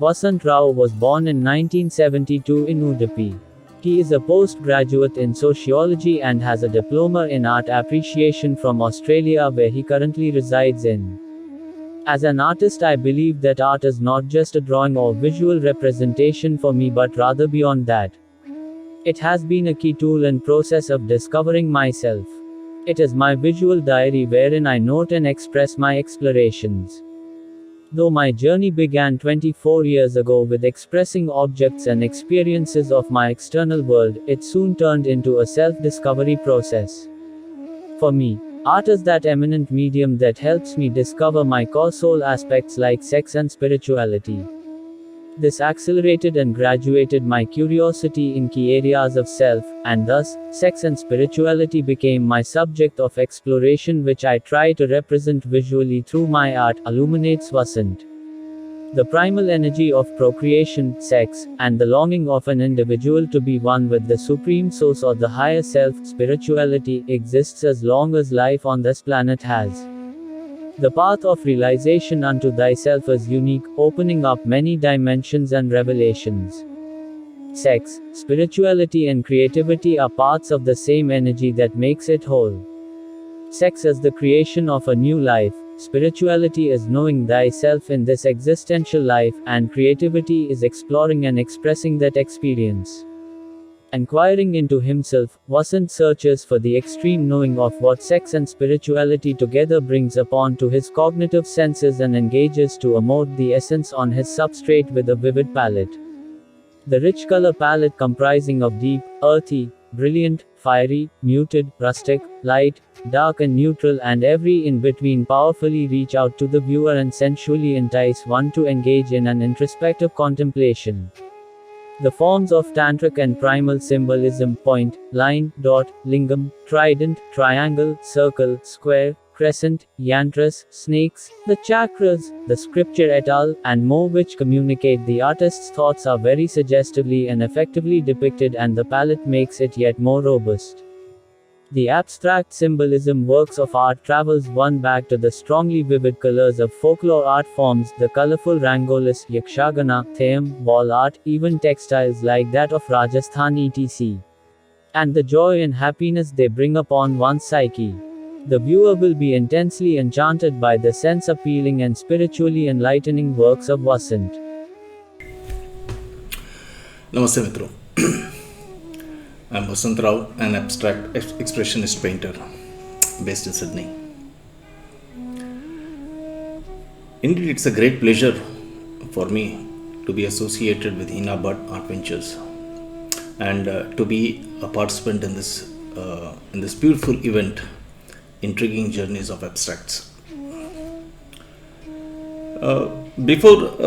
Vasanth Rao was born in 1972 in Udupi. He is a postgraduate in sociology and has a diploma in art appreciation from Australia, where he currently resides in. As an artist, I believe that art is not just a drawing or visual representation for me, but rather beyond that. It has been a key tool and process of discovering myself. It is my visual diary wherein I note and express my explorations. Though my journey began 24 years ago with expressing objects and experiences of my external world, it soon turned into a self-discovery process. For me, art is that eminent medium that helps me discover my core soul aspects like sex and spirituality. This accelerated and graduated my curiosity in key areas of self, and thus, sex and spirituality became my subject of exploration, which I try to represent visually through my art, illuminates Vasanth. The primal energy of procreation, sex, and the longing of an individual to be one with the supreme source or the higher self, spirituality, exists as long as life on this planet has. The path of realization unto thyself is unique, opening up many dimensions and revelations. Sex, spirituality and creativity are parts of the same energy that makes it whole. Sex is the creation of a new life, spirituality is knowing thyself in this existential life, and creativity is exploring and expressing that experience. Inquiring into himself, Vasanth searches for the extreme knowing of what sex and spirituality together brings upon to his cognitive senses and engages to emote the essence on his substrate with a vivid palette. The rich color palette comprising of deep, earthy, brilliant, fiery, muted, rustic, light, dark and neutral, and every in-between powerfully reach out to the viewer and sensually entice one to engage in an introspective contemplation. The forms of tantric and primal symbolism, point, line, dot, lingam, trident, triangle, circle, square, crescent, yantras, snakes, the chakras, the scripture et al., and more, which communicate the artist's thoughts, are very suggestively and effectively depicted, and the palette makes it yet more robust. The abstract symbolism works of art travels one back to the strongly vivid colors of folklore art forms, the colorful rangolis, yakshagana, theyyam, wall art, even textiles like that of Rajasthan etc. And the joy and happiness they bring upon one's psyche. The viewer will be intensely enchanted by the sense-appealing and spiritually enlightening works of Vasanth. Namaste Mitro. I am Vasanth Rao, an abstract expressionist painter based in Sydney. Indeed, it's a great pleasure for me to be associated with Hina Bhatt Art Ventures and to be a participant in this beautiful event, Intriguing Journeys of Abstracts. Before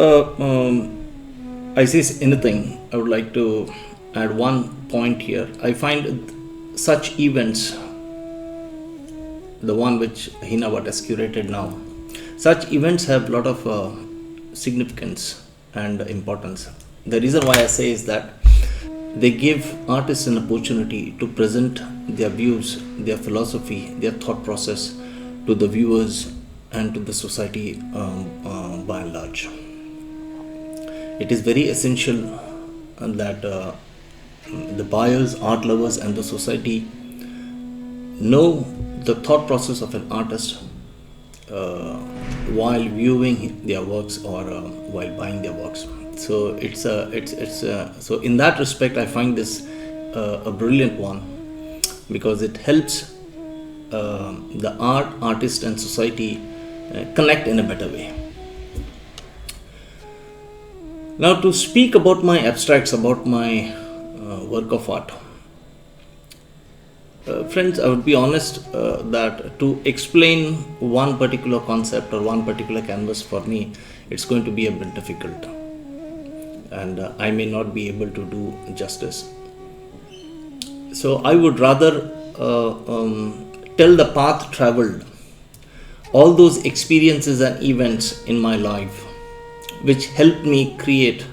I say anything, I would like to add one point here. I find such events, the one which Hina Bhatt has curated now, such events have a lot of significance and importance. The reason why I say is that they give artists an opportunity to present their views, their philosophy, their thought process to the viewers and to the society by and large. It is very essential that the buyers, art lovers and the society know the thought process of an artist while viewing their works or while buying their works. So so in that respect I find this a brilliant one, because it helps the artist and society connect in a better way. Now, to speak about my abstracts, about my work of art, friends, I would be honest that to explain one particular concept or one particular canvas for me, it's going to be a bit difficult, and I may not be able to do justice. So I would rather tell the path traveled, all those experiences and events in my life which helped me create,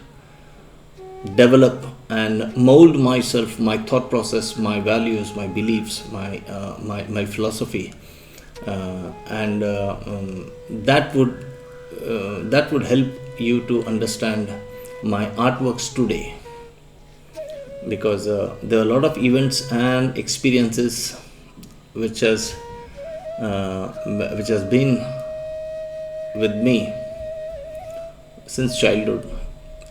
develop and mold myself, my thought process, my values, my beliefs, my philosophy, and that would that would help you to understand my artworks today, because there are a lot of events and experiences which has been with me since childhood,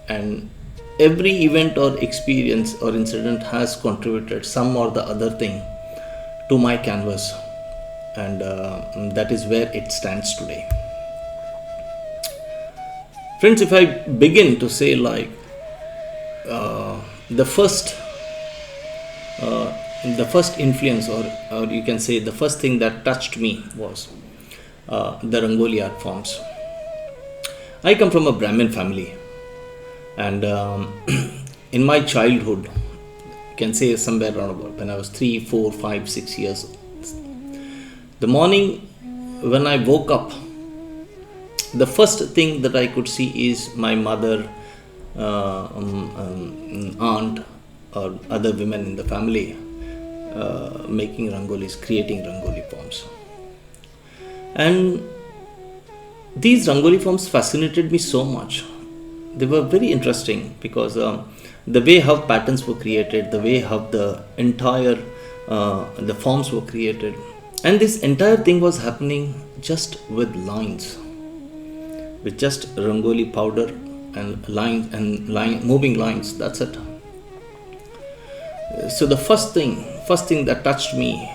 and every event or experience or incident has contributed some or the other thing to my canvas, and that is where it stands today. Friends, if I begin to say, like, the first influence, or you can say the first thing that touched me was the Rangoli art forms. I come from a Brahmin family, and in my childhood, you can say somewhere around about when I was 3, 4, 5, 6 years, the morning when I woke up, the first thing that I could see is my mother, aunt, or other women in the family making rangolis, creating rangoli forms. And these rangoli forms fascinated me so much. They were very interesting because the way how patterns were created, the way how the entire the forms were created, and this entire thing was happening just with lines, with just rangoli powder and moving lines. That's it. So the first thing that touched me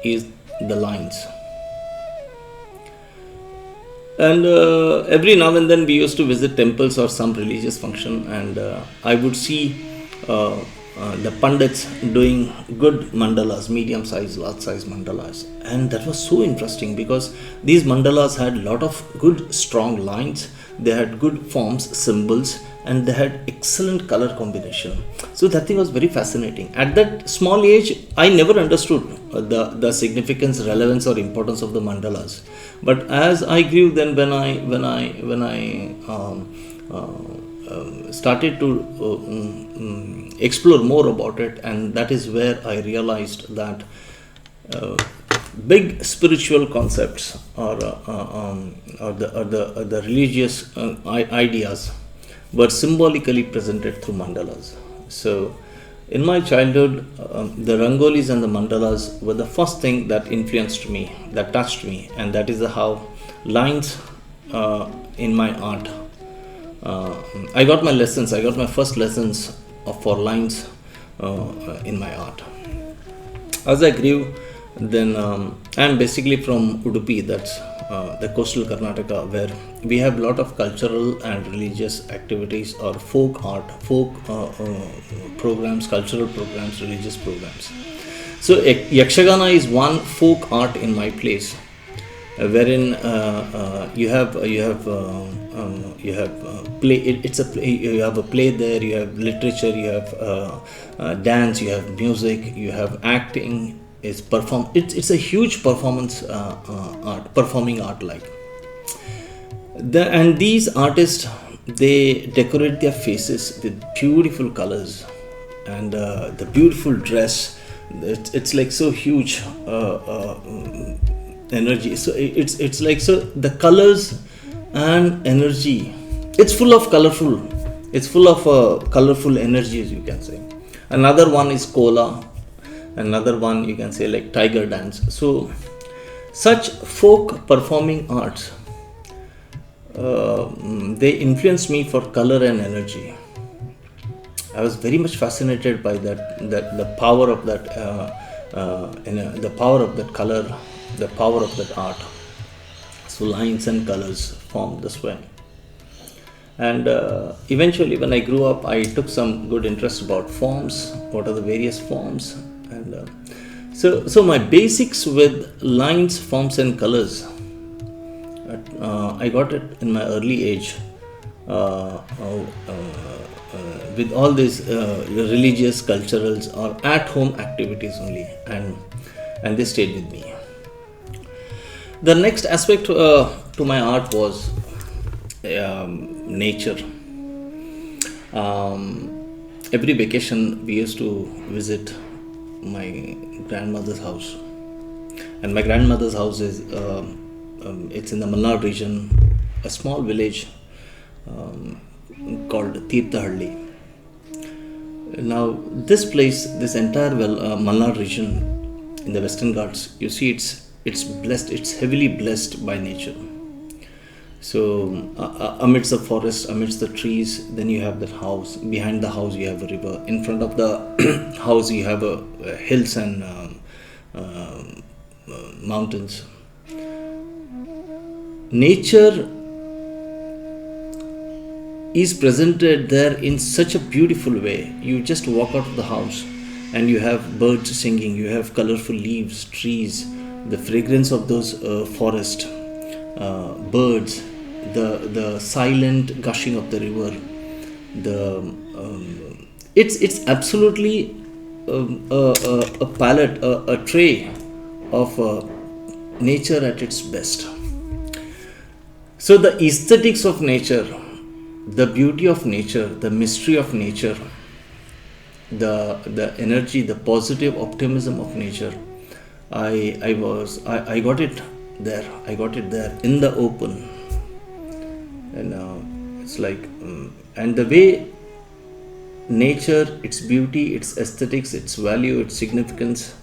is the lines. And every now and then we used to visit temples or some religious function, and I would see the pandits doing good mandalas, medium size, large size mandalas, and that was so interesting because these mandalas had a lot of good strong lines, they had good forms, symbols, and they had excellent color combination. So that thing was very fascinating. At that small age, I never understood the significance, relevance, or importance of the mandalas. But as I grew, then when I started to explore more about it, and that is where I realized that big spiritual concepts or the religious ideas were symbolically presented through mandalas. So in my childhood, the rangolis and the mandalas were the first thing that influenced me, that touched me, and that is how lines in my art. I got my first lessons for lines in my art. As I grew, then I'm basically from Udupi, that's the coastal Karnataka, where we have a lot of cultural and religious activities or folk programs, cultural programs, religious programs. So Yakshagana is one folk art in my place, wherein you have play. It's a play. You have a play there. You have literature. You have dance. You have music. You have acting. It's a huge performance art, performing art like. And these artists, they decorate their faces with beautiful colors, and the beautiful dress. It's like so huge energy. So it's like, so the colors and energy. It's full of colorful. It's full of colorful energies, you can say. Another one is kola. Another one you can say like tiger dance. So such folk performing arts, they influenced me for color and energy. I was very much fascinated by the power of that, the power of that color, the power of that art. So lines and colors formed this way. And eventually when I grew up, I took some good interest about forms. What are the various forms? And so my basics with lines, forms, and colors, I got it in my early age with all these religious, culturals, or at-home activities only, and they stayed with me. The next aspect to my art was nature. Every vacation we used to visit my grandmother's house, and my grandmother's house is it's in the Malnad region, a small village called Tirthahalli. Now, this place, this entire Malnar region in the Western Ghats, you see, it's blessed. It's heavily blessed by nature. So, amidst the forest, amidst the trees, then you have that house. Behind the house, you have a river. In front of the house, you have hills and mountains. Nature is presented there in such a beautiful way. You just walk out of the house and you have birds singing, you have colorful leaves, trees, the fragrance of those forest, birds, the silent gushing of the river. It's absolutely a palette, a tray of nature at its best. So the aesthetics of nature, the beauty of nature, the mystery of nature, the energy, the positive optimism of nature, I got it there. I got it there in the open. And it's like, and the way nature, its beauty, its aesthetics, its value, its significance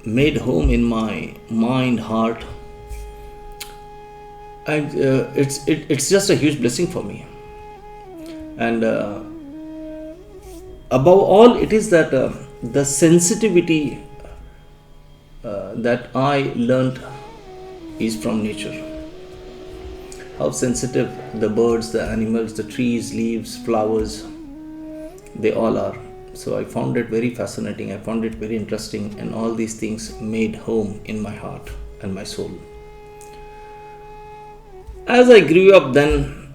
made home in my mind, heart. And it's just a huge blessing for me. And above all, it is that the sensitivity that I learned is from nature. How sensitive the birds, the animals, the trees, leaves, flowers, they all are. So I found it very fascinating. I found it very interesting, and all these things made home in my heart and my soul. As I grew up, then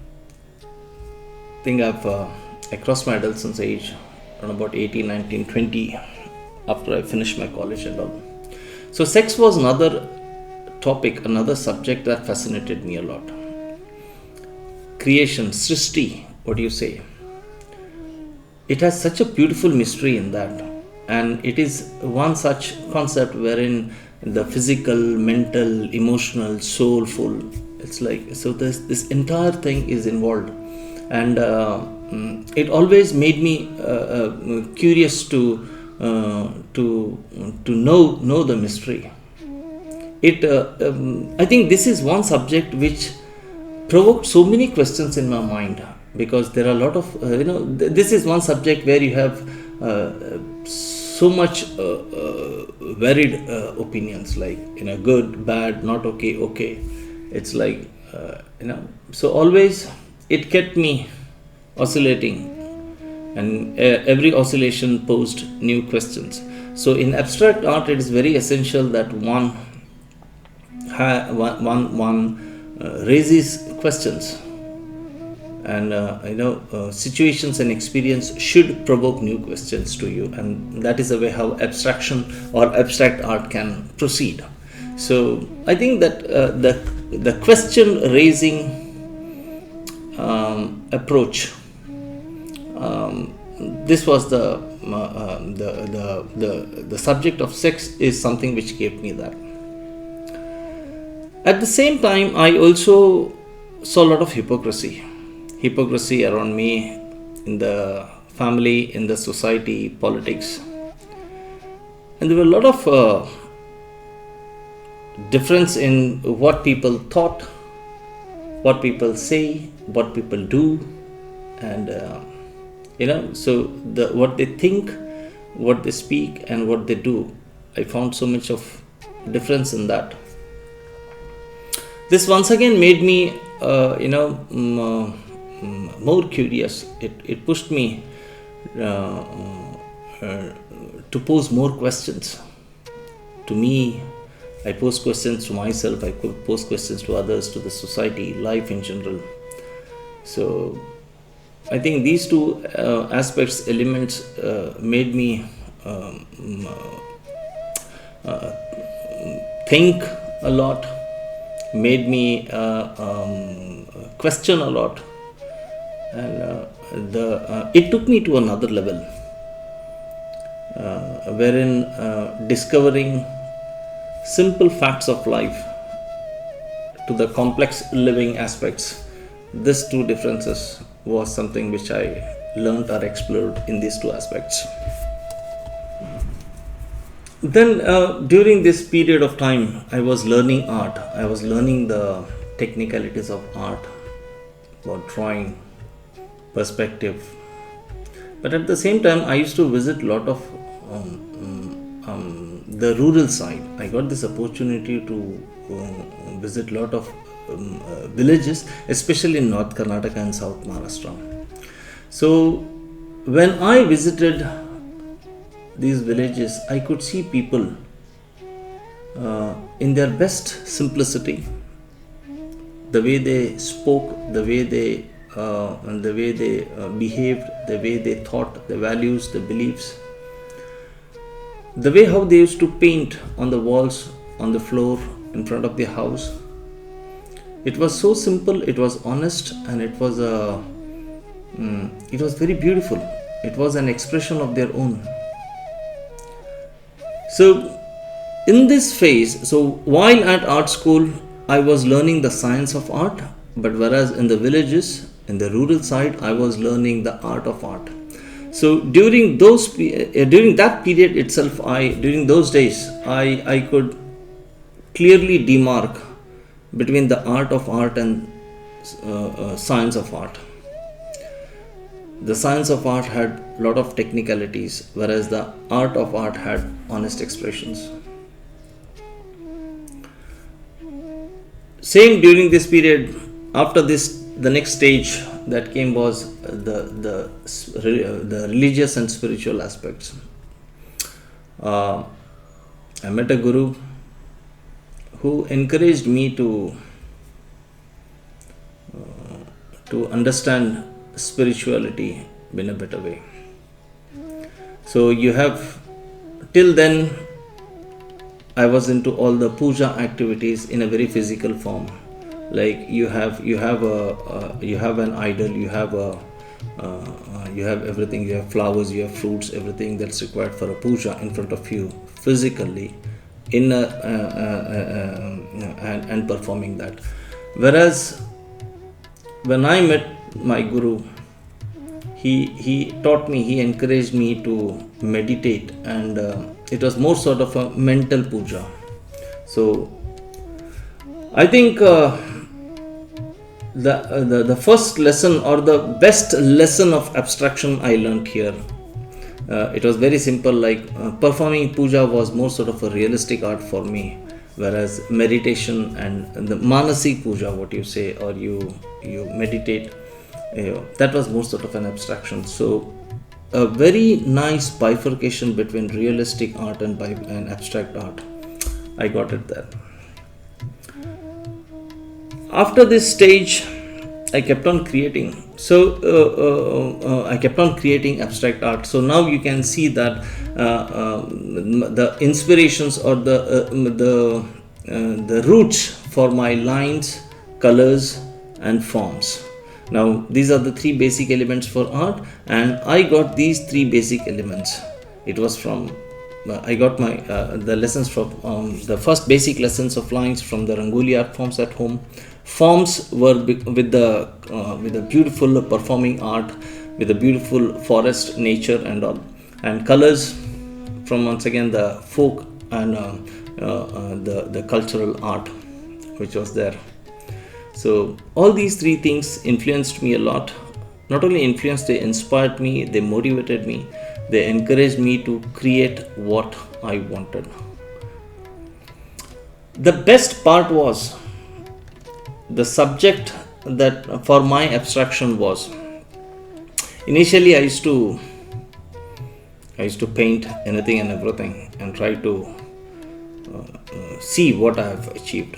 I think I crossed my adolescence age around about 18, 19, 20 after I finished my college and all. So sex was another topic, another subject that fascinated me a lot. Creation, Srishti, what do you say? It has such a beautiful mystery in that, and it is one such concept wherein the physical, mental, emotional, soulful, it's like, so this entire thing is involved, and it always made me curious to know the mystery. I think this is one subject which provoked so many questions in my mind, because there are a lot of this is one subject where you have so much varied opinions, like good, bad, not okay, okay. It's like so always it kept me oscillating, and every oscillation posed new questions. So in abstract art, it is very essential that one raises questions, and situations and experience should provoke new questions to you, and that is the way how abstraction or abstract art can proceed. So I think that the question raising approach, this was the subject of sex is something which gave me that. At the same time, I also saw a lot of hypocrisy around me, in the family, in the society, politics, and there were a lot of difference in what people thought, what people say, what people do, and so what they think, what they speak, and what they do. I found so much of difference in that. This once again made me more curious. It pushed me to pose more questions to me. I pose questions to myself, I could pose questions to others, to the society, life in general. So I think these two aspects, elements made me think a lot, made me question a lot, and it took me to another level, wherein discovering simple facts of life to the complex living aspects. These two differences was something which I learned or explored in these two aspects. Then during this period of time, I was learning art. I was learning the technicalities of art, about drawing, perspective. But at the same time, I used to visit a lot of the rural side. I got this opportunity to visit a lot of villages, especially in North Karnataka and South Maharashtra. So when I visited these villages, I could see people in their best simplicity, the way they spoke, the way they behaved, the way they thought, the values, the beliefs, the way how they used to paint on the walls, on the floor, in front of their house. It was so simple, it was honest, and it was very beautiful. It was an expression of their own. So in this phase, so while at art school, I was learning the science of art, but whereas in the villages, in the rural side, I was learning the art of art. So during that period itself, during those days, I could clearly demark between the art of art and science of art. The science of art had a lot of technicalities, whereas the art of art had honest expressions. Same during this period. After this, the next stage that came was the religious and spiritual aspects. I met a guru who encouraged me to understand spirituality in a better way. So you have, till then I was into all the puja activities in a very physical form. Like you have an idol, you have everything, you have flowers, you have fruits, everything that's required for a puja in front of you physically, and performing that. Whereas when I met my guru, he taught me, he encouraged me to meditate, and it was more sort of a mental puja. So I think the first lesson or the best lesson of abstraction I learned here, it was very simple. Like performing puja was more sort of a realistic art for me, whereas meditation and the manasik puja, what you say, or you meditate, that was more sort of an abstraction. So a very nice bifurcation between realistic art and abstract art, I got it there. After this stage, I kept on creating. So I kept on creating abstract art. So now you can see that the inspirations or the roots for my lines, colors, and forms. Now these are the three basic elements for art, and I got these three basic elements. It was from I got my the lessons from the first basic lessons of lines from the Rangoli art forms at home. Forms were with the beautiful performing art, with the beautiful forest nature and all, and colors from once again the folk and the cultural art which was there. So all these three things influenced me a lot. Not only influenced, they inspired me, they motivated me, they encouraged me to create what I wanted. The best part was the subject that for my abstraction was, initially I used to paint anything and everything and try to see what I have achieved.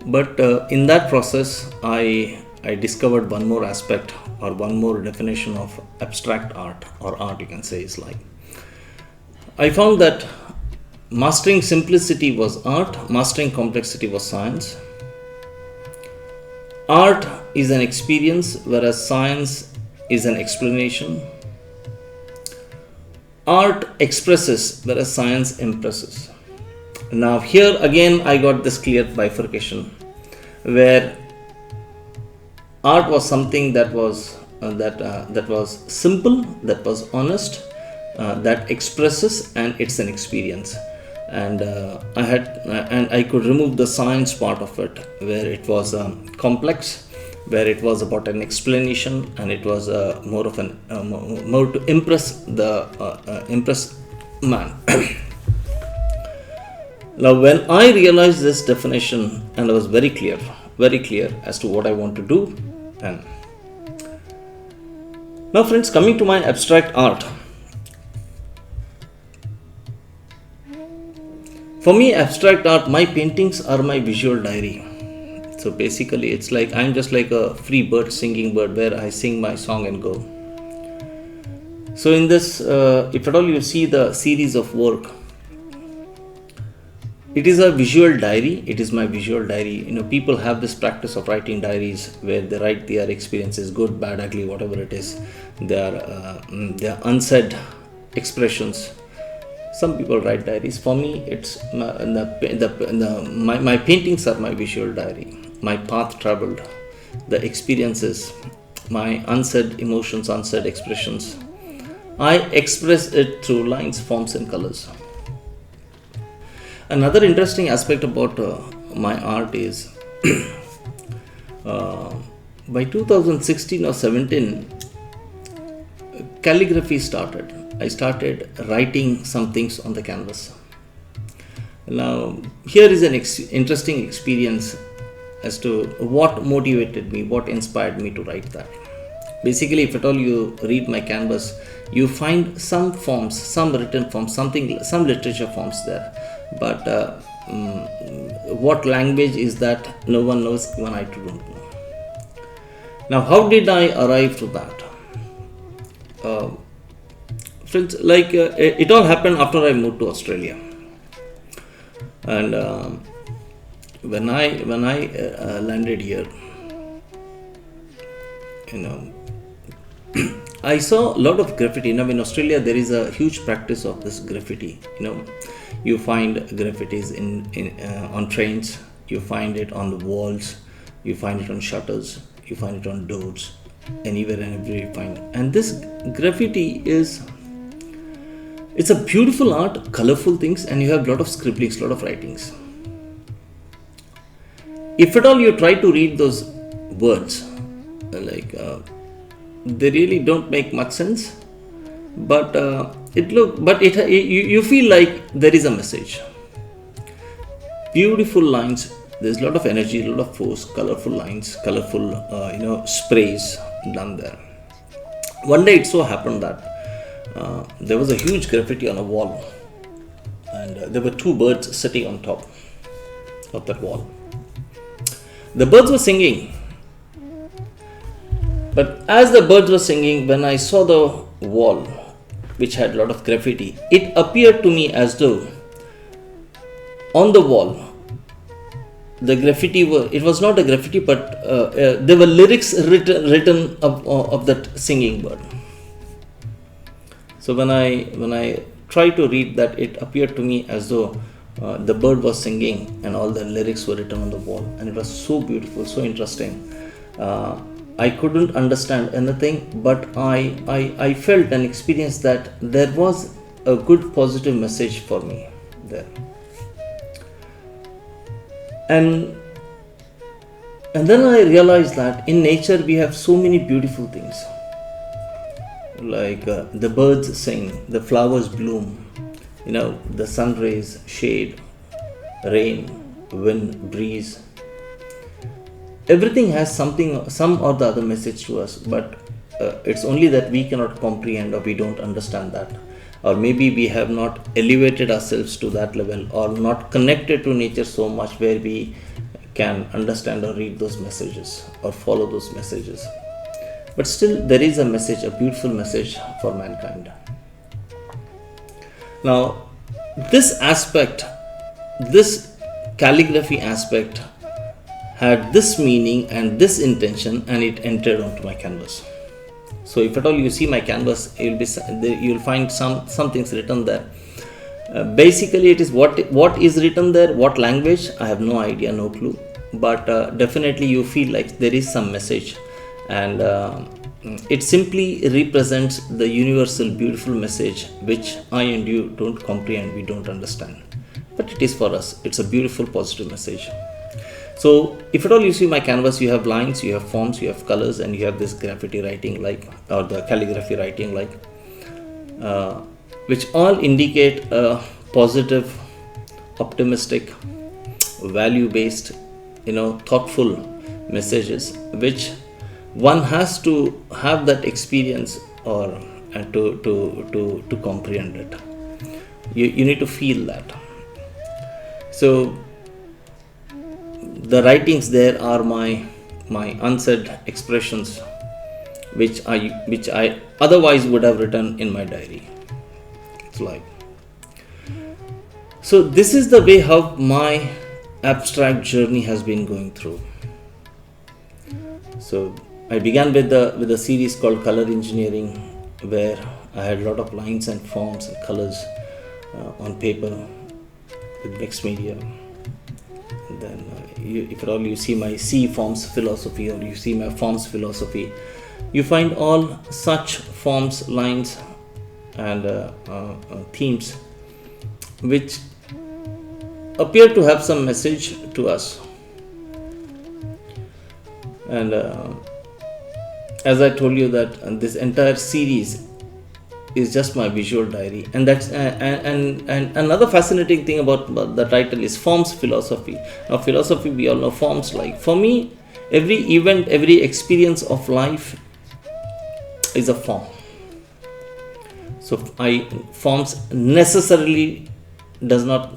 But in that process, I discovered one more aspect or one more definition of abstract art, or art you can say, is like, I found that mastering simplicity was art, mastering complexity was science. Art is an experience, whereas science is an explanation. Art expresses, whereas science impresses. Now here again I got this clear bifurcation, where art was something that was that was simple, that was honest, that expresses, and it's an experience. And I could remove the science part of it, where it was complex, where it was about an explanation, and it was more of an more to impress man. Now, when I realized this definition, and I was very clear as to what I want to do, and now, friends, coming to my abstract art. For me, abstract art, my paintings are my visual diary. So basically, it's like I'm just like a free bird, singing bird, where I sing my song and go. So in this, if at all you see the series of work, it is a visual diary. It is my visual diary. People have this practice of writing diaries where they write their experiences, good, bad, ugly, whatever it is. They are unsaid expressions. Some people write diaries. For me, it's my paintings are my visual diary. My path traveled, the experiences, my unsaid emotions, unsaid expressions. I express it through lines, forms, and colors. Another interesting aspect about my art is by 2016 or 17, calligraphy started. I started writing some things on the canvas. Now, here is an interesting experience as to what motivated me, what inspired me to write that. Basically, if at all you read my canvas, you find some forms, some written forms, some literature forms there. But what language is that? No one knows, even I too don't know. Now, how did I arrive to that? Friends, it all happened after I moved to Australia. And when I landed here, I saw a lot of graffiti. In Australia, there is a huge practice of this graffiti. You find graffitis on trains, you find it on the walls, you find it on shutters, you find it on doors, anywhere and everywhere you find. And this graffiti it's a beautiful art, colorful things, and you have a lot of scribblings, a lot of writings. If at all you try to read those words, they really don't make much sense, but you feel like there is a message. Beautiful lines, there's a lot of energy, a lot of force, colorful lines, colorful sprays done there. One day it so happened that there was a huge graffiti on a wall, and there were two birds sitting on top of that wall. The birds were singing, but as the birds were singing, when I saw the wall which had a lot of graffiti, it appeared to me as though on the wall the graffiti it was not a graffiti, but there were lyrics written of that singing bird. So when I tried to read that, it appeared to me as though the bird was singing and all the lyrics were written on the wall, and it was so beautiful, so interesting. I couldn't understand anything, but I felt and experienced that there was a good positive message for me there. And then I realized that in nature we have so many beautiful things. Like the birds sing, the flowers bloom, the sun rays, shade, rain, wind, breeze. Everything has some or the other message to us, but it's only that we cannot comprehend, or we don't understand that, or maybe we have not elevated ourselves to that level, or not connected to nature so much where we can understand or read those messages or follow those messages. But still, there is a message, a beautiful message for mankind. Now, this aspect, this calligraphy aspect, had this meaning and this intention, and it entered onto my canvas. So if at all you see my canvas, you'll find some things written there. Basically, it is what is written there, what language, I have no idea, no clue, but definitely you feel like there is some message, and it simply represents the universal beautiful message which I and you don't comprehend, we don't understand, but it is for us. It's a beautiful positive message. So if at all you see my canvas, you have lines, you have forms, you have colors, and you have this graffiti writing like, or the calligraphy writing like, which all indicate a positive, optimistic, value-based, thoughtful messages, which one has to have that experience or to comprehend it. You need to feel that. So the writings there are my unsaid expressions, which I otherwise would have written in my diary. It's like, so this is the way how my abstract journey has been going through. So I began with a series called Color Engineering, where I had a lot of lines and forms and colors on paper with mixed media. And then if at all you see my C forms philosophy, or you see my forms philosophy, you find all such forms, lines and themes which appear to have some message to us. And as I told you that this entire series is just my visual diary, and that's and another fascinating thing about the title is forms philosophy. Now philosophy, we all know forms. Like for me, every event, every experience of life is a form. So forms necessarily does not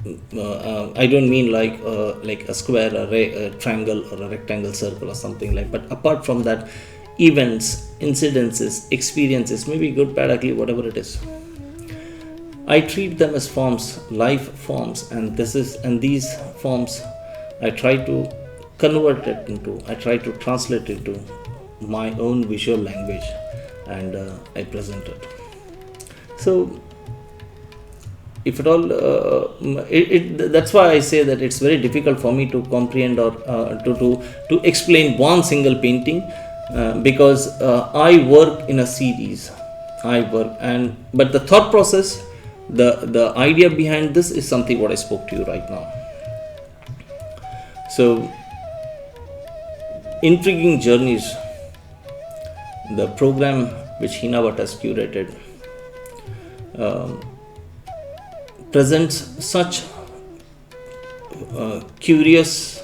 I don't mean like a square, a triangle, or a rectangle, circle, or something like. But apart from that, events, incidences, experiences, maybe good, bad, ugly, whatever it is, I treat them as forms, life forms, and these forms I try to convert it into, I try to translate it into my own visual language, and I present it. So if at all, that's why I say that it's very difficult for me to comprehend or to explain one single painting, because I work in a series. But the thought process, the idea behind this is something what I spoke to you right now. So, Intriguing Journeys, the program which Hina Bhatt has curated, presents such curious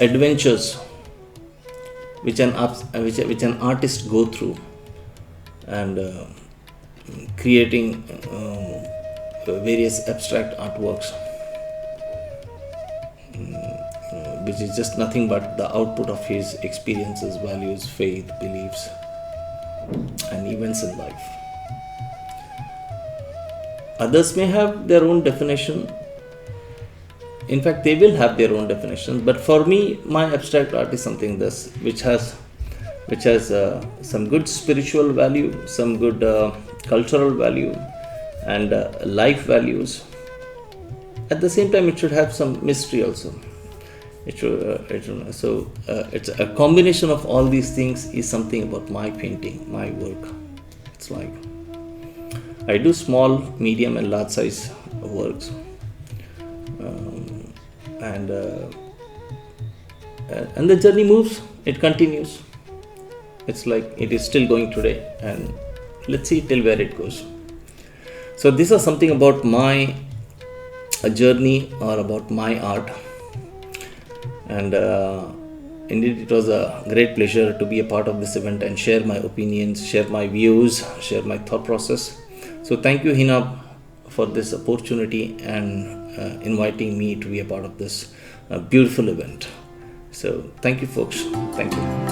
adventures which an artist go through, and creating various abstract artworks, which is just nothing but the output of his experiences, values, faith, beliefs, and events in life. Others may have their own definition. In fact, they will have their own definition. But for me, my abstract art is something which has some good spiritual value, some good cultural value, and life values. At the same time, it should have some mystery also. It's a combination of all these things is something about my painting, my work. It's like I do small, medium, and large size works, and the journey moves. It continues. It's like it is still going today, and let's see till where it goes. So this is something about my journey, or about my art, and indeed it was a great pleasure to be a part of this event and share my opinions, share my views, share my thought process. So thank you, Hina, for this opportunity and inviting me to be a part of this beautiful event. So thank you, folks. Thank you.